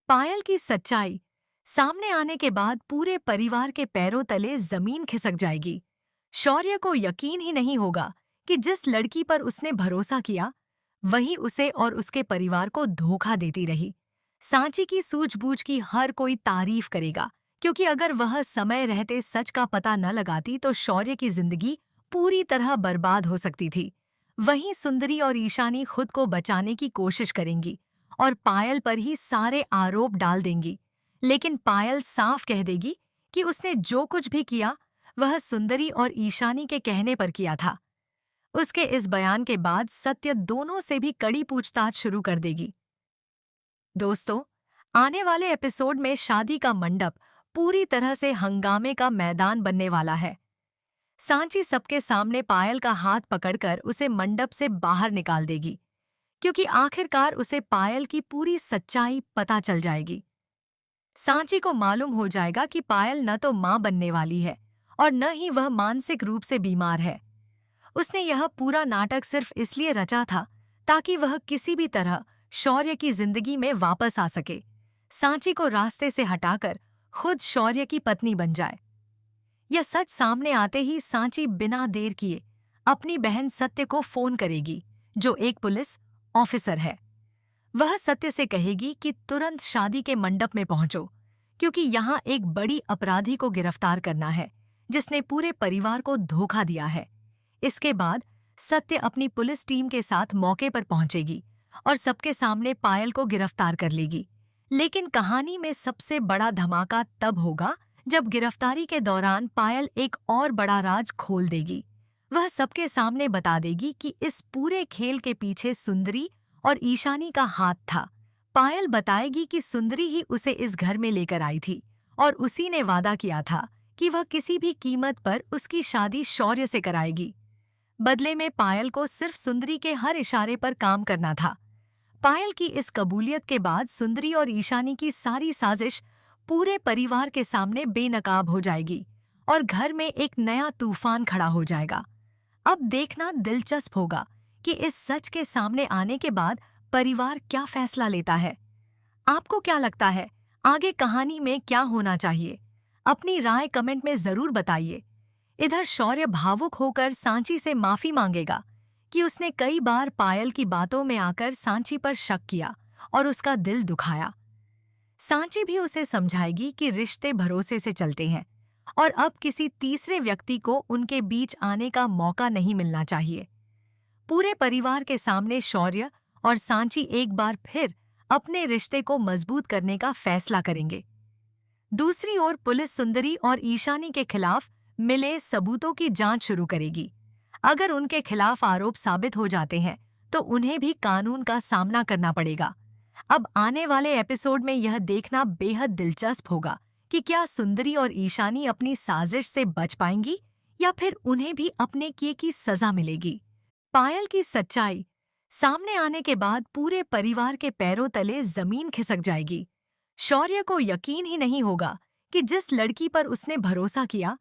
पायल की सच्चाई सामने आने के बाद पूरे परिवार के पैरों तले जमीन खिसक जाएगी। शौर्य को यकीन ही नहीं होगा कि जिस लड़की पर उसने भरोसा किया, वही उसे और उसके परिवार को धोखा देती रही। सांची की सूझबूझ की हर कोई तारीफ करेगा, क्योंकि अगर वह समय रहते सच का पता न लगाती तो शौर्य की जिंदगी पूरी तरह बर्बाद हो सकती थी। वहीं सुंदरी और ईशानी खुद को बचाने की कोशिश करेंगी और पायल पर ही सारे आरोप डाल देंगी। लेकिन पायल साफ कह देगी कि उसने जो कुछ भी किया वह सुंदरी और ईशानी के कहने पर किया था। उसके इस बयान के बाद सत्य दोनों से भी कड़ी पूछताछ शुरू कर देगी। दोस्तों, आने वाले एपिसोड में शादी का मंडप पूरी तरह से हंगामे का मैदान बनने वाला है। सांची सबके सामने पायल का हाथ पकड़कर उसे मंडप से बाहर निकाल देगी, क्योंकि आखिरकार उसे पायल की पूरी सच्चाई पता चल जाएगी। सांची को मालूम हो जाएगा कि पायल न तो मां बनने वाली है और न ही वह मानसिक रूप से बीमार है। उसने यह पूरा नाटक सिर्फ इसलिए रचा था ताकि वह किसी भी तरह शौर्य की जिंदगी में वापस आ सके, सांची को रास्ते से हटाकर खुद शौर्य की पत्नी बन जाए। यह सच सामने आते ही सांची बिना देर किए अपनी बहन सत्य को फोन करेगी, जो एक पुलिस ऑफिसर है। वह सत्य से कहेगी कि तुरंत शादी के मंडप में पहुंचो, क्योंकि यहाँ एक बड़ी अपराधी को गिरफ्तार करना है जिसने पूरे परिवार को धोखा दिया है। इसके बाद सत्य अपनी पुलिस टीम के साथ मौके पर पहुंचेगी और सबके सामने पायल को गिरफ्तार कर लेगी। लेकिन कहानी में सबसे बड़ा धमाका तब होगा जब गिरफ्तारी के दौरान पायल एक और बड़ा राज खोल देगी। वह सबके सामने बता देगी कि इस पूरे खेल के पीछे सुंदरी और ईशानी का हाथ था। पायल बताएगी कि सुंदरी ही उसे इस घर में लेकर आई थी और उसी ने वादा किया था कि वह किसी भी कीमत पर उसकी शादी शौर्य से कराएगी। बदले में पायल को सिर्फ सुंदरी के हर इशारे पर काम करना था। पायल की इस कबूलियत के बाद सुंदरी और ईशानी की सारी साजिश पूरे परिवार के सामने बेनकाब हो जाएगी और घर में एक नया तूफान खड़ा हो जाएगा। अब देखना दिलचस्प होगा कि इस सच के सामने आने के बाद परिवार क्या फैसला लेता है। आपको क्या लगता है, आगे कहानी में क्या होना चाहिए? अपनी राय कमेंट में जरूर बताइए। इधर शौर्य भावुक होकर सांची से माफी मांगेगा कि उसने कई बार पायल की बातों में आकर सांची पर शक किया और उसका दिल दुखाया। सांची भी उसे समझाएगी कि रिश्ते भरोसे से चलते हैं और अब किसी तीसरे व्यक्ति को उनके बीच आने का मौका नहीं मिलना चाहिए। पूरे परिवार के सामने शौर्य और सांची एक बार फिर अपने रिश्ते को मजबूत करने का फैसला करेंगे। दूसरी ओर पुलिस सुंदरी और ईशानी के खिलाफ मिले सबूतों की जांच शुरू करेगी। अगर उनके खिलाफ आरोप साबित हो जाते हैं तो उन्हें भी कानून का सामना करना पड़ेगा। अब आने वाले एपिसोड में यह देखना बेहद दिलचस्प होगा कि क्या सुंदरी और ईशानी अपनी साजिश से बच पाएंगी या फिर उन्हें भी अपने किए की सजा मिलेगी। पायल की सच्चाई सामने आने के बाद पूरे परिवार के पैरों तले जमीन खिसक जाएगी। शौर्य को यकीन ही नहीं होगा कि जिस लड़की पर उसने भरोसा किया,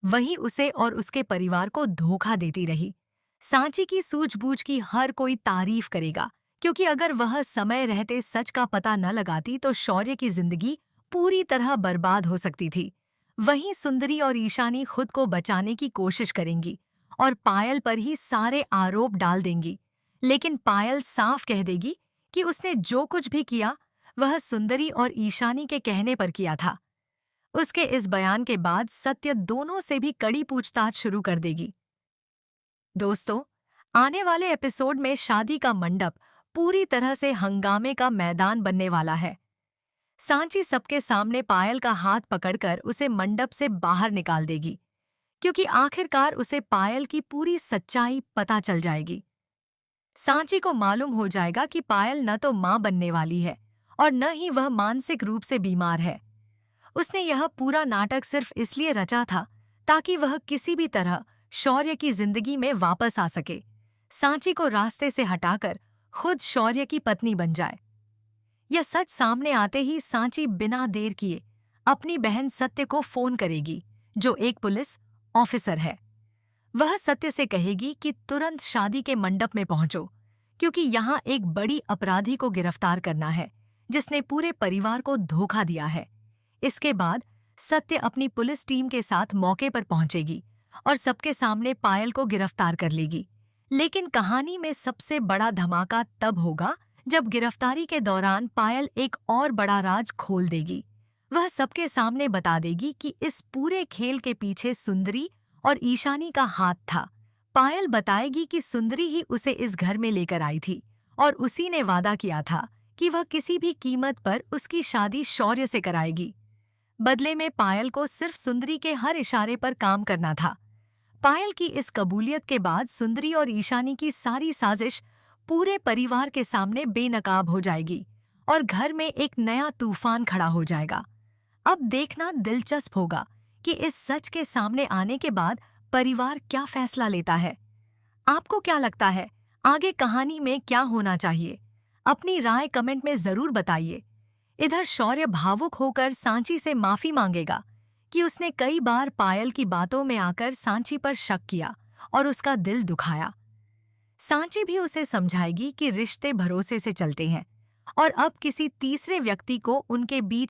वही उसे और उसके परिवार को धोखा देती रही। सांची की सूझबूझ की हर कोई तारीफ करेगा, क्योंकि अगर वह समय रहते सच का पता न लगाती तो शौर्य की जिंदगी पूरी तरह बर्बाद हो सकती थी। वहीं सुंदरी और ईशानी खुद को बचाने की कोशिश करेंगी और पायल पर ही सारे आरोप डाल देंगी। लेकिन पायल साफ कह देगी कि उसने जो कुछ भी किया वह सुंदरी और ईशानी के कहने पर किया था। उसके इस बयान के बाद सत्य दोनों से भी कड़ी पूछताछ शुरू कर देगी। दोस्तों, आने वाले एपिसोड में शादी का मंडप पूरी तरह से हंगामे का मैदान बनने वाला है। सांची सबके सामने पायल का हाथ पकड़कर उसे मंडप से बाहर निकाल देगी, क्योंकि आखिरकार उसे पायल की पूरी सच्चाई पता चल जाएगी। सांची को मालूम हो जाएगा कि पायल न तो मां बनने वाली है और न ही वह मानसिक रूप से बीमार है। उसने यह पूरा नाटक सिर्फ इसलिए रचा था ताकि वह किसी भी तरह शौर्य की जिंदगी में वापस आ सके, सांची को रास्ते से हटाकर खुद शौर्य की पत्नी बन जाए। यह सच सामने आते ही सांची बिना देर किए अपनी बहन सत्य को फोन करेगी, जो एक पुलिस ऑफिसर है। वह सत्य से कहेगी कि तुरंत शादी के मंडप में पहुंचो, क्योंकि यहाँ एक बड़ी अपराधी को गिरफ्तार करना है जिसने पूरे परिवार को धोखा दिया है। इसके बाद सत्य अपनी पुलिस टीम के साथ मौके पर पहुंचेगी और सबके सामने पायल को गिरफ्तार कर लेगी। लेकिन कहानी में सबसे बड़ा धमाका तब होगा जब गिरफ्तारी के दौरान पायल एक और बड़ा राज खोल देगी। वह सबके सामने बता देगी कि इस पूरे खेल के पीछे सुंदरी और ईशानी का हाथ था। पायल बताएगी कि सुंदरी ही उसे इस घर में लेकर आई थी और उसी ने वादा किया था कि वह किसी भी कीमत पर उसकी शादी शौर्य से कराएगी। बदले में पायल को सिर्फ सुंदरी के हर इशारे पर काम करना था। पायल की इस कबूलियत के बाद सुंदरी और ईशानी की सारी साजिश पूरे परिवार के सामने बेनकाब हो जाएगी और घर में एक नया तूफान खड़ा हो जाएगा। अब देखना दिलचस्प होगा कि इस सच के सामने आने के बाद परिवार क्या फैसला लेता है। आपको क्या लगता है, आगे कहानी में क्या होना चाहिए? अपनी राय कमेंट में जरूर बताइए। इधर शौर्य भावुक होकर सांची से माफी मांगेगा कि उसने कई बार पायल की बातों में आकर सांची पर शक किया और उसका दिल दुखाया। सांची भी उसे समझाएगी कि रिश्ते भरोसे से चलते हैं और अब किसी तीसरे व्यक्ति को उनके बीच